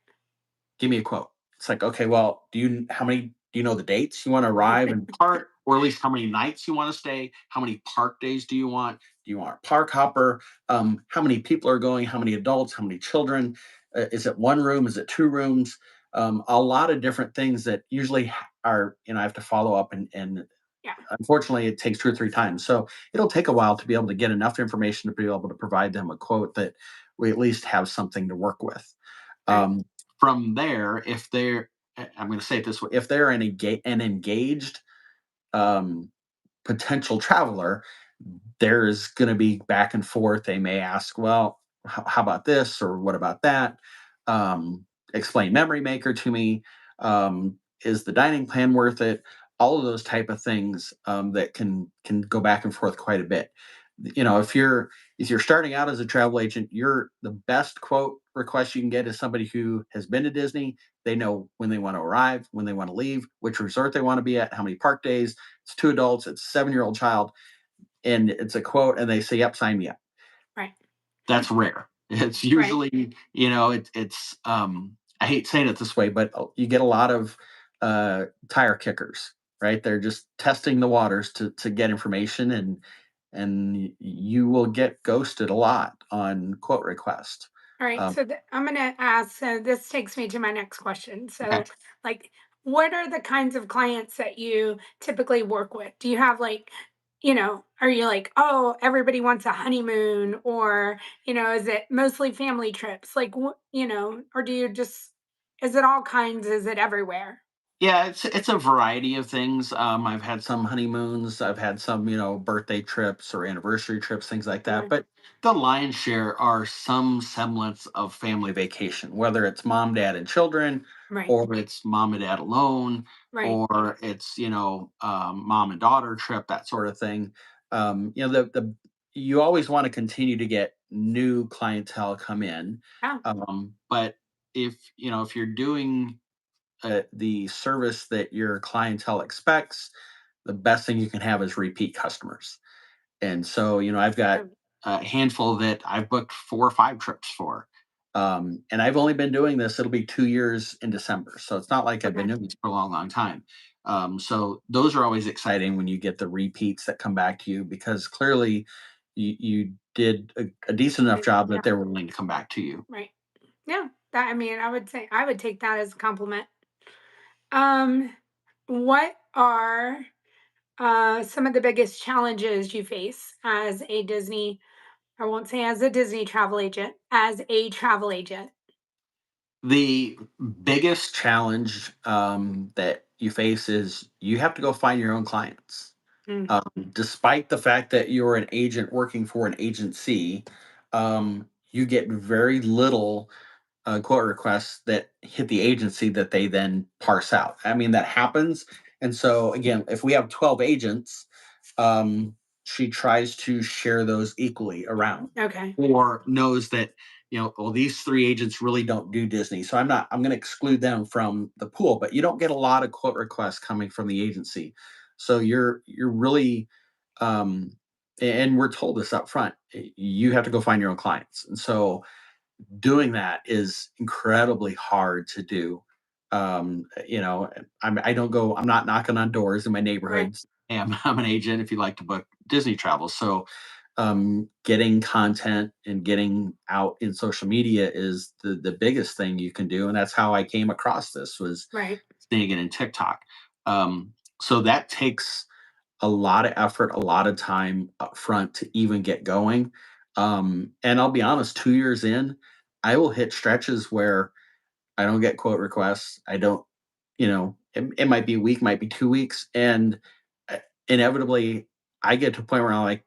Give me a quote." It's like, okay, well, how many do you know the dates you want to arrive and park, or at least how many nights you want to stay? How many park days do you want? Do you want a park hopper? How many people are going? How many adults? How many children? Is it one room? Is it two rooms? A lot of different things that usually are, I have to follow up, and Yeah. unfortunately it takes 2 or 3 times. So it'll take a while to be able to get enough information to be able to provide them a quote that we at least have something to work with. Right. Um, from there, if they're, I'm going to say it this way, if they're an engaged um, potential traveler, there's going to be back and forth. They may ask, well, how about this or what about that? Um, Explain Memory Maker to me. Is the dining plan worth it? All of those type of things that can go back and forth quite a bit. If you're starting out as a travel agent, you're the best quote request you can get is somebody who has been to Disney. They know when they want to arrive, when they want to leave, which resort they want to be at, how many park days. It's two adults, it's a 7-year-old child, and it's a quote, and they say, "Yep, sign me up." Right. That's rare. It's Right. usually, it's I hate saying it this way, but you get a lot of tire kickers, right? They're just testing the waters to get information, and you will get ghosted a lot on quote request. All right. Um, So I'm going to ask. So this takes me to my next question. okay. So, like, what are the kinds of clients that you typically work with? Do you have like, are you like, oh, everybody wants a honeymoon, or is it mostly family trips? Like, or do you just, is it all kinds? Is it everywhere? Yeah, it's a variety of things. I've had some honeymoons, I've had some, birthday trips or anniversary trips, things like that. Okay. But the lion's share are some semblance of family vacation, whether it's mom, dad, and children, Right. or it's mom and dad alone, Right. or it's mom and daughter trip, that sort of thing. The you always want to continue to get new clientele come in, Yeah. but if you're doing the service that your clientele expects, the best thing you can have is repeat customers. And so, I've got Um, a handful that I've booked 4 or 5 trips for. And I've only been doing this, it'll be 2 years in December. So it's not like I've been okay. doing this for a long, long time. So those are always exciting when you get the repeats that come back to you because clearly you did a decent enough job Yeah. that they're willing to come back to you. Right. Yeah. That, I mean, I would say I would take that as a compliment. Um, what are some of the biggest challenges you face as a Disney, I won't say as a Disney travel agent, as a travel agent? The biggest challenge that you face is you have to go find your own clients. Mm, Despite the fact that you're an agent working for an agency, you get very little quote requests that hit the agency that they then parse out. I mean, that happens. And so, again, if we have 12 agents, um, she tries to share those equally around okay. or knows that, well, these 3 agents really don't do Disney. So I'm going to exclude them from the pool, but you don't get a lot of quote requests coming from the agency. So you're really, um, and we're told this up front, you have to go find your own clients. And so, doing that is incredibly hard to do. I don't go. I'm not knocking on doors in my Right. neighborhoods. I'm an agent. If you like to book Disney travel, so getting content and getting out in social media is the biggest thing you can do, and that's how I came across this was Right. seeing it in TikTok. So that takes a lot of effort, a lot of time up front to even get going. And I'll be honest, 2 years in, I will hit stretches where I don't get quote requests. I don't, it might be a week, might be 2 weeks. And inevitably, I get to a point where I'm like,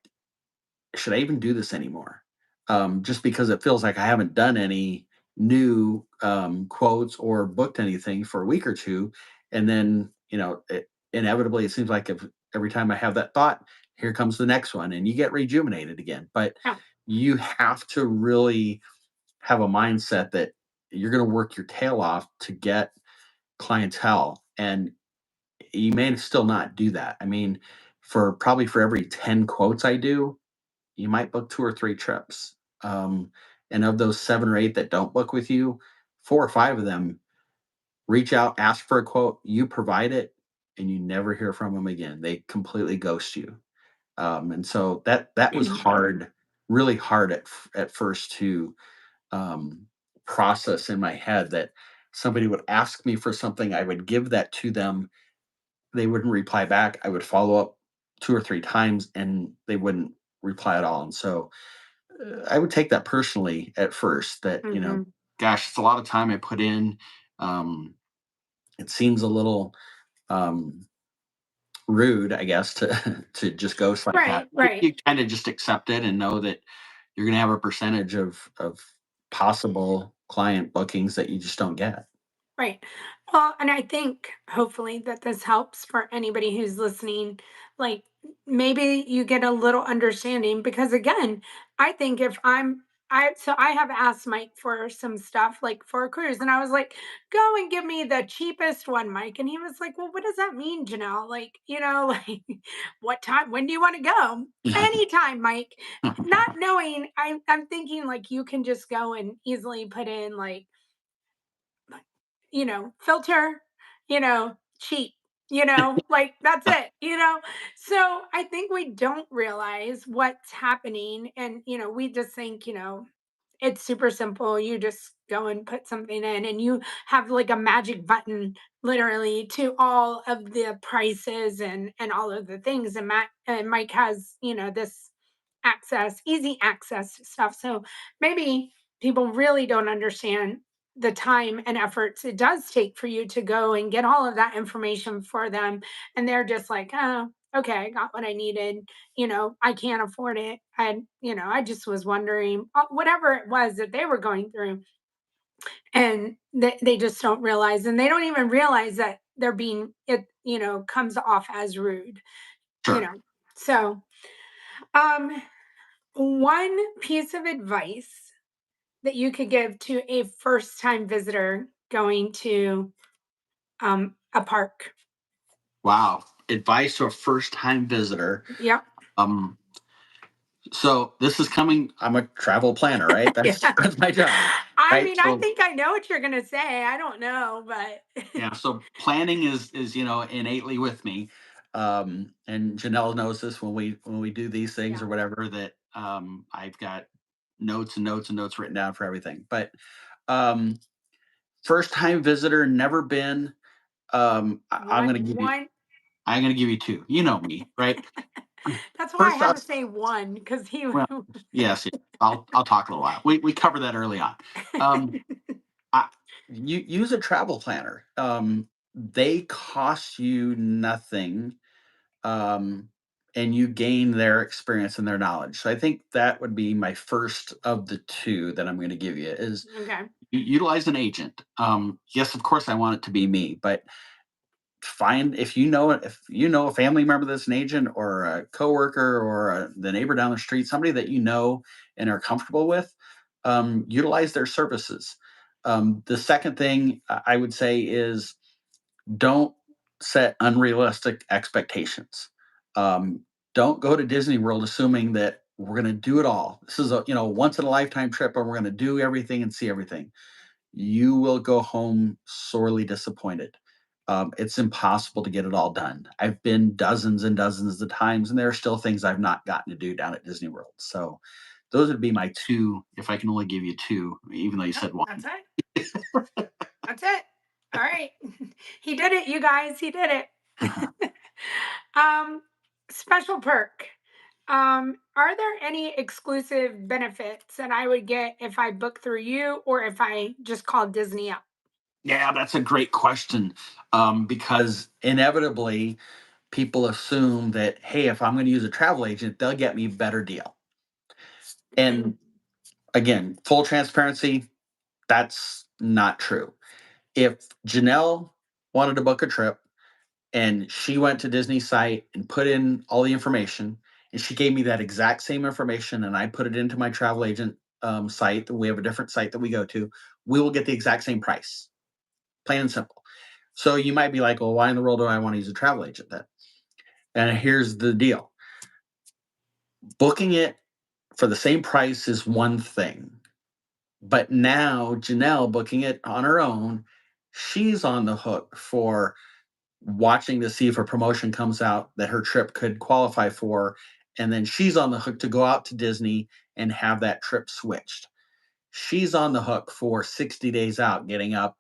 should I even do this anymore? Just because it feels like I haven't done any new quotes or booked anything for a week or two. And then, inevitably, it seems like if every time I have that thought, here comes the next one, and you get rejuvenated again. But Yeah. you have to really have a mindset that you're going to work your tail off to get clientele. And you may still not do that. I mean, for every 10 quotes I do, you might book 2 or 3 trips. Um, and of those 7 or 8 that don't book with you, 4 or 5 of them reach out, ask for a quote, you provide it, and you never hear from them again. They completely ghost you. And so that was hard, really hard at first to um, process in my head that somebody would ask me for something, I would give that to them, they wouldn't reply back. I would follow up 2 or 3 times, and they wouldn't reply at all. And so I would take that personally at first that, Hmm. gosh, it's a lot of time I put in. Um, it seems a little um, rude, I guess, to to just ghost like that. Right. Right. You kind of just accept it and know that you're going to have a percentage of possible client bookings that you just don't get. Right. Well, and I think hopefully that this helps for anybody who's listening. Like maybe you get a little understanding because again, I think if I have asked Mike for some stuff like for a cruise and I was like, go and give me the cheapest one, Mike. And he was like, well, what does that mean, Janelle? Like, like what time, when do you want to go? Anytime, Mike. Not knowing, I'm thinking like you can just go and easily put in like filter, cheap, like that's it, So I think we don't realize what's happening. And, we just think, it's super simple. You just go and put something in and you have like a magic button literally to all of the prices and all of the things. And Matt and Mike has, this easy access to stuff. So maybe people really don't understand the time and efforts it does take for you to go and get all of that information for them, and they're just like, oh, okay, I got what I needed, I can't afford it, and I just was wondering, whatever it was that they were going through, and they just don't realize, and they don't even realize that they're being, it comes off as rude, you Sure. know so um one piece of advice that you could give to a first time visitor going to a park? Wow. Advice to a first time visitor. Yep. Um, so this is coming. I'm a travel planner, right? That's Yeah. that's my job, I right? mean, I So think I know what you're gonna say. I don't know, but yeah, so planning is innately with me. And Janelle knows this when we do these things yeah. or whatever, that I've got notes and notes and notes written down for everything. But um, first time visitor, never been. I'm One gonna give you one I'm gonna give you two. You know me, right? That's why I First had to off, say one, because he well, yes, yeah, I'll talk a little while. We covered that early on. Um, I, you use a travel planner. They cost you nothing, and you gain their experience and their knowledge. So I think that would be my first of the two that I'm going to give you is Okay. utilize an agent. Yes, of course, I want it to be me, but find if you know a family member that's an agent or a coworker or the neighbor down the street, somebody that you know and are comfortable with, utilize their services. The second thing I would say is don't set unrealistic expectations. Um, don't go to Disney World assuming that we're going to do it all. This is a once in a lifetime trip, and we're going to do everything and see everything. You will go home sorely disappointed. It's impossible to get it all done. I've been dozens and dozens of times, and there are still things I've not gotten to do down at Disney World. So, those would be my two, if I can only give you two, even though you Yep, said one. that's it. That's it. All right. He did it, you guys. He did it. um, Special perk. Are there any exclusive benefits that I would get if I book through you or if I just call Disney up? Yeah, that's a great question, because inevitably people assume that, hey, if I'm going to use a travel agent, they'll get me a better deal. And again, full transparency, that's not true. If Janelle wanted to book a trip and she went to Disney site and put in all the information, and she gave me that exact same information, and I put it into my travel agent site, we have a different site that we go to, we will get the exact same price, plain and simple. So you might be like, well, why in the world do I want to use a travel agent then? And here's the deal: booking it for the same price is one thing. But now Janelle booking it on her own, she's on the hook for watching to see if a promotion comes out that her trip could qualify for. And then she's on the hook to go out to Disney and have that trip switched. She's on the hook for 60 days out, getting up,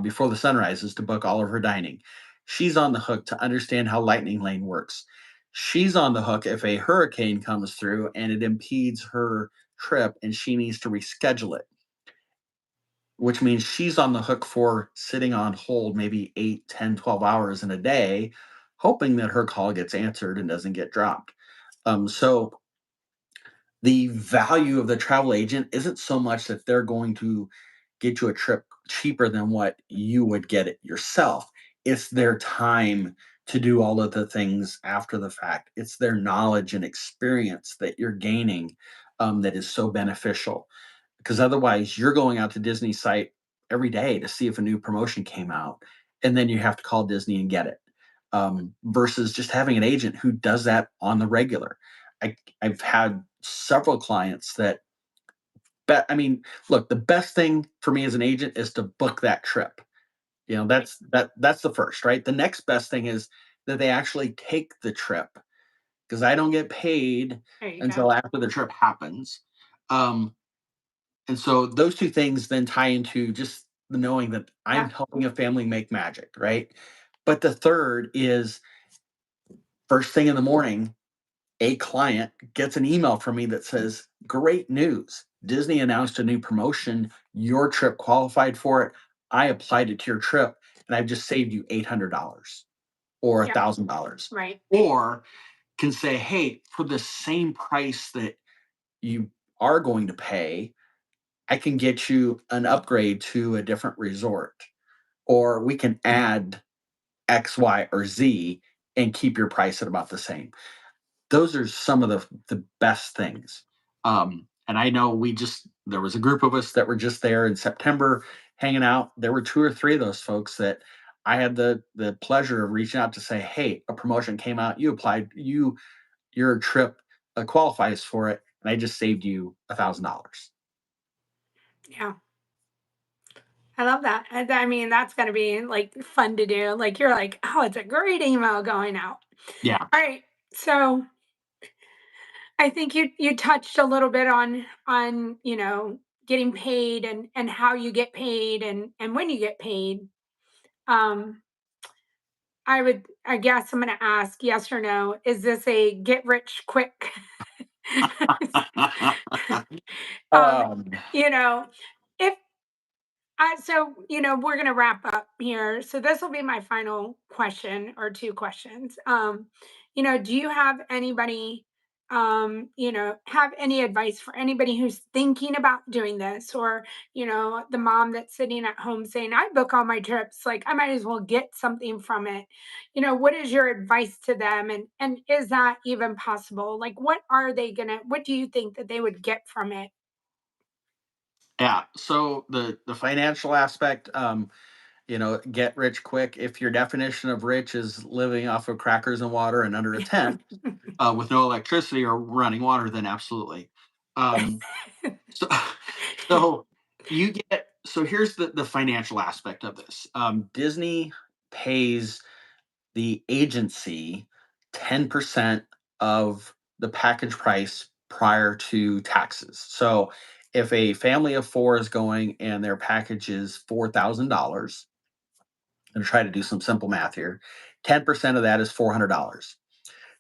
before the sun rises to book all of her dining. She's on the hook to understand how Lightning Lane works. She's on the hook if a hurricane comes through and it impedes her trip and she needs to reschedule it, which means she's on the hook for sitting on hold maybe 8, 10, 12 hours in a day, hoping that her call gets answered and doesn't get dropped. So the value of the travel agent isn't so much that they're going to get you a trip cheaper than what you would get it yourself. It's their time to do all of the things after the fact. It's their knowledge and experience that you're gaining, that is so beneficial, because otherwise you're going out to Disney site every day to see if a new promotion came out, and then you have to call Disney and get it. Versus just having an agent who does that on the regular. I've had several clients that I mean, look, the best thing for me as an agent is to book that trip. That's the first, right? The next best thing is that they actually take the trip, because I don't get paid There you go. until after the trip happens. Um, and so those two things then tie into just the knowing that I'm Yeah. helping a family make magic, right? But the third is first thing in the morning, a client gets an email from me that says, great news. Disney announced a new promotion. Your trip qualified for it. I applied it to your trip, and I've just saved you $800 or Yep. $1,000. Right. Or can say, hey, for the same price that you are going to pay, I can get you an upgrade to a different resort, or we can add X, Y, or Z and keep your price at about the same. Those are some of the best things. And I know there was a group of us that were just there in September hanging out. There were two or three of those folks that I had the pleasure of reaching out to say, hey, a promotion came out. You applied. Your trip qualifies for it, and I just saved you $1,000. Yeah. I love that. I mean, that's gonna be like fun to do. Like you're like, oh, it's a great email going out. Yeah. All right. So I think you touched a little bit on getting paid and how you get paid and when you get paid. Um, I guess I'm gonna ask yes or no. Is this a get rich quick? um, um, you know, if we're going to wrap up here. So this will be my final question or two questions. Do you have anybody, have any advice for anybody who's thinking about doing this, or, the mom that's sitting at home saying, I book all my trips, like I might as well get something from it. What is your advice to them? And is that even possible? Like, what do you think that they would get from it? yeah. So the financial aspect, get rich quick. If your definition of rich is living off of crackers and water and under a tent, with no electricity or running water, then absolutely. Um, so, so here's the financial aspect of this. Disney pays the agency 10% of the package price prior to taxes. So if a family of four is going and their package is $4,000, and try to do some simple math here, 10% of that is $400.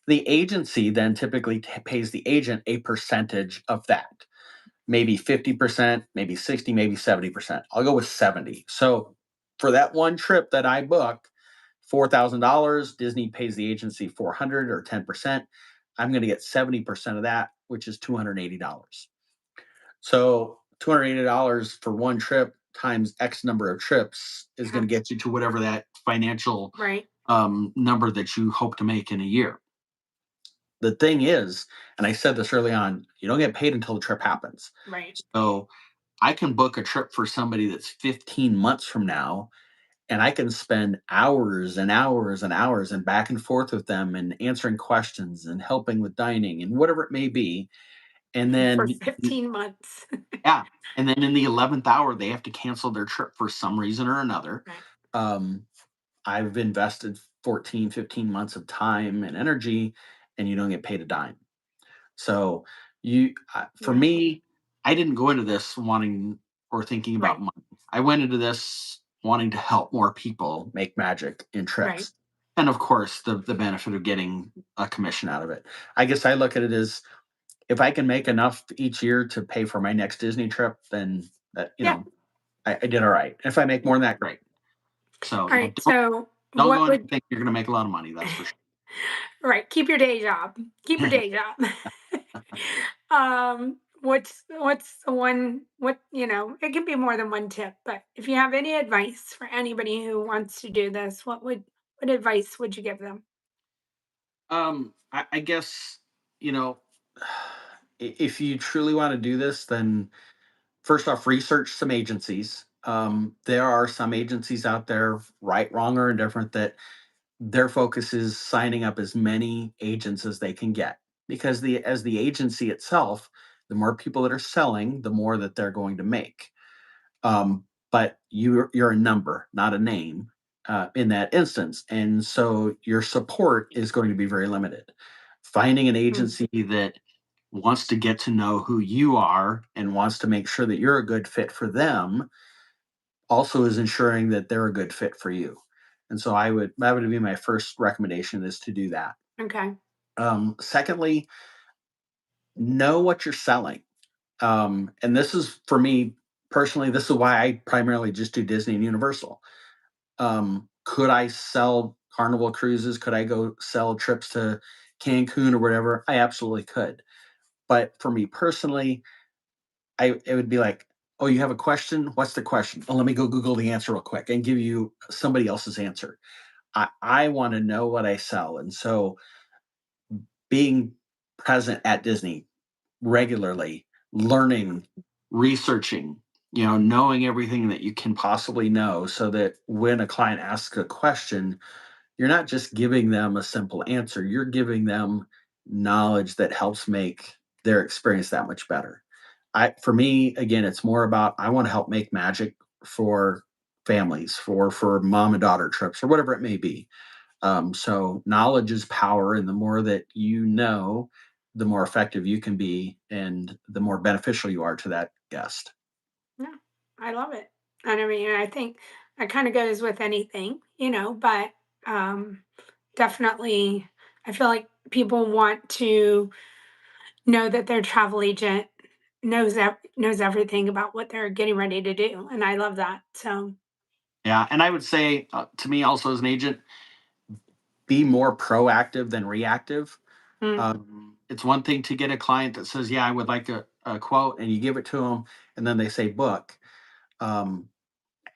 The agency then typically pays the agent a percentage of that, maybe 50%, maybe 60, maybe 70%. I'll go with 70. So for that one trip that I book, $4,000, Disney pays the agency 400 or 10%. I'm going to get 70% of that, which is $280. So $280 for one trip times X number of trips is going Yeah, to get you to whatever that financial right, number that you hope to make in a year. The thing is, and I said this early on, you don't get paid until the trip happens. right. So I can book a trip for somebody that's 15 months from now, and I can spend hours and hours and hours and back and forth with them and answering questions and helping with dining and whatever it may be. And For then, 15 months. yeah. And then in the 11th hour, they have to cancel their trip for some reason or another. Right. Um, I've invested 14, 15 months of time and energy, and you don't get paid a dime. So for Yeah. me, I didn't go into this wanting or thinking about Right. money. I went into this wanting to help more people make magic in Right. trips. And of course, the benefit of getting a commission out of it. I guess I look at it as if I can make enough each year to pay for my next Disney trip, then Yeah. I did all right. If I make more than that, great. So All yeah, right. So don't what go in would thinking you're going to make a lot of money. That's for right, keep your day job. Keep your sure. day job. What's the one it can be more than one tip, but if you have any advice for anybody who wants to do this, what advice would you give them? I guess you know if you truly want to do this, then first off, research some agencies. There are some agencies out there, right, wrong, or indifferent, that their focus is signing up as many agents as they can get. Because the agency itself, the more people that are selling, the more that they're going to make. But you're a number, not a name, in that instance, and so your support is going to be very limited. Finding an Mm, agency that wants to get to know who you are and wants to make sure that you're a good fit for them also is ensuring that they're a good fit for you. And so that would be my first recommendation, is to do that. okay. Secondly, know what you're selling. And this is for me personally, this is why I primarily just do Disney and Universal. Could I sell Carnival cruises? Could I go sell trips to Cancun or whatever? I absolutely could. But for me personally, it would be like, oh, you have a question? What's the question? Oh, let me go Google the answer real quick and give you somebody else's answer. I want to know what I sell. And so being present at Disney regularly, learning, researching, knowing everything that you can possibly know so that when a client asks a question, you're not just giving them a simple answer, you're giving them knowledge that helps make their experience that much better. For me, again, it's more about I want to help make magic for families, for mom and daughter trips or whatever it may be. So knowledge is power, and the more that you know, the more effective you can be, and the more beneficial you are to that guest. Yeah, I love it. And I mean, I think that kind of goes with anything, but um, definitely, I feel like people want to know that their travel agent knows everything about what they're getting ready to do, and I love that. So, Yeah, and I would say to me also as an agent, be more proactive than reactive. mm, It's one thing to get a client that says, "Yeah, I would like a quote," and you give it to them, and then they say book. Um,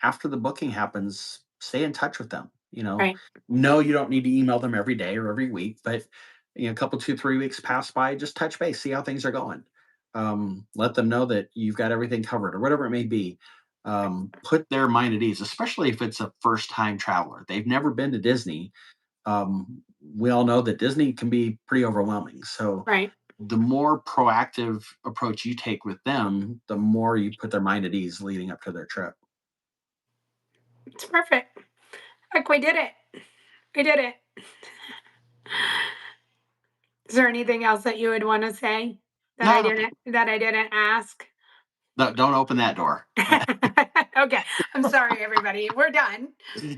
After the booking happens, stay in touch with them. right, No, you don't need to email them every day or every week, but a couple, 2, 3 weeks pass by, just touch base, see how things are going. Let them know that you've got everything covered or whatever it may be. Put their mind at ease, especially if it's a first time traveler. They've never been to Disney. We all know that Disney can be pretty overwhelming. So right. the more proactive approach you take with them, the more you put their mind at ease leading up to their trip. It's perfect. Like we did it. We did it. Is there anything else that you would want to say No, that I didn't ask? no, don't open that door. Okay. I'm sorry, everybody. We're done.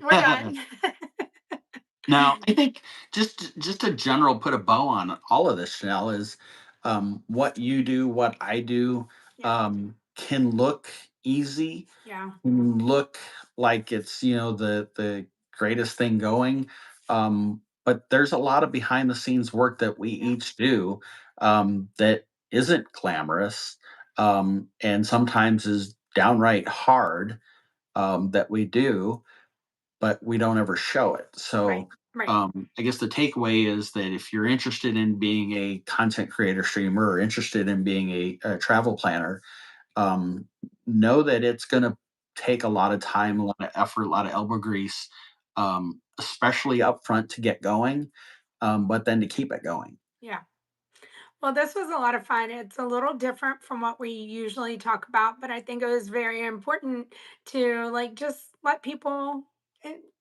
We're done. Now, I think just to general put a bow on all of this, Chanel, is what you do, what I do, Yeah. can look easy, Yeah. look like it's the greatest thing going, but there's a lot of behind the scenes work that we Yeah. each do that isn't glamorous, and sometimes is downright hard, that we do, but we don't ever show it. Right. So Right. I guess the takeaway is that if you're interested in being a content creator streamer or interested in being a travel planner, um, know that it's going to take a lot of time, a lot of effort, a lot of elbow grease, especially up front to get going, but then to keep it going. Yeah. Well, this was a lot of fun. It's a little different from what we usually talk about, but I think it was very important to like just let people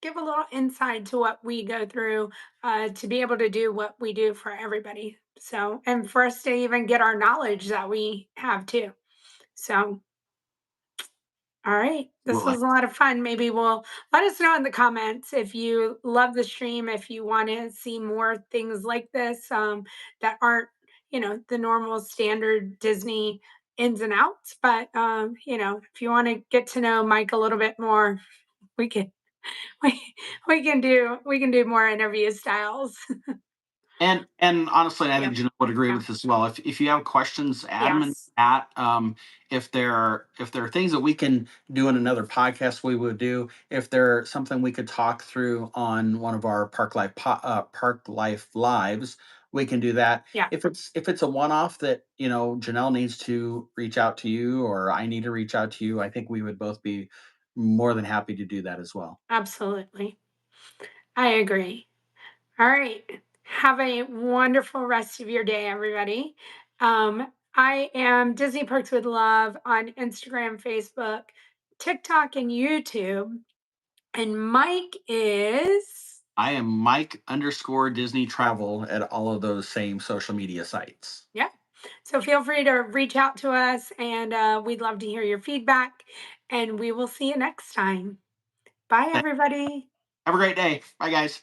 give a little insight to what we go through to be able to do what we do for everybody. So, and for us to even get our knowledge that we have too. So, all right. This Absolutely. was a lot of fun. Maybe we'll let us know in the comments if you love the stream, if you want to see more things like this that aren't, the normal standard Disney ins and outs. But, if you want to get to know Mike a little bit more, we can, we can do more interview styles. And honestly, I Yeah. think Janelle would agree Yeah. with this as well. If you have questions, add them in Yes. the chat. If there are things that we can do in another podcast, we would do. If there's something we could talk through on one of our Park Life lives, we can do that. Yeah. If it's a one off that Janelle needs to reach out to you or I need to reach out to you, I think we would both be more than happy to do that as well. Absolutely. I agree. All right. Have a wonderful rest of your day, everybody. I am Disney Perks with Love on Instagram, Facebook, TikTok, and YouTube. And Mike is, I am Mike underscore Disney Travel at all of those same social media sites. yeah. So feel free to reach out to us, and we'd love to hear your feedback. And we will see you next time. Bye, everybody. Have a great day. Bye, guys.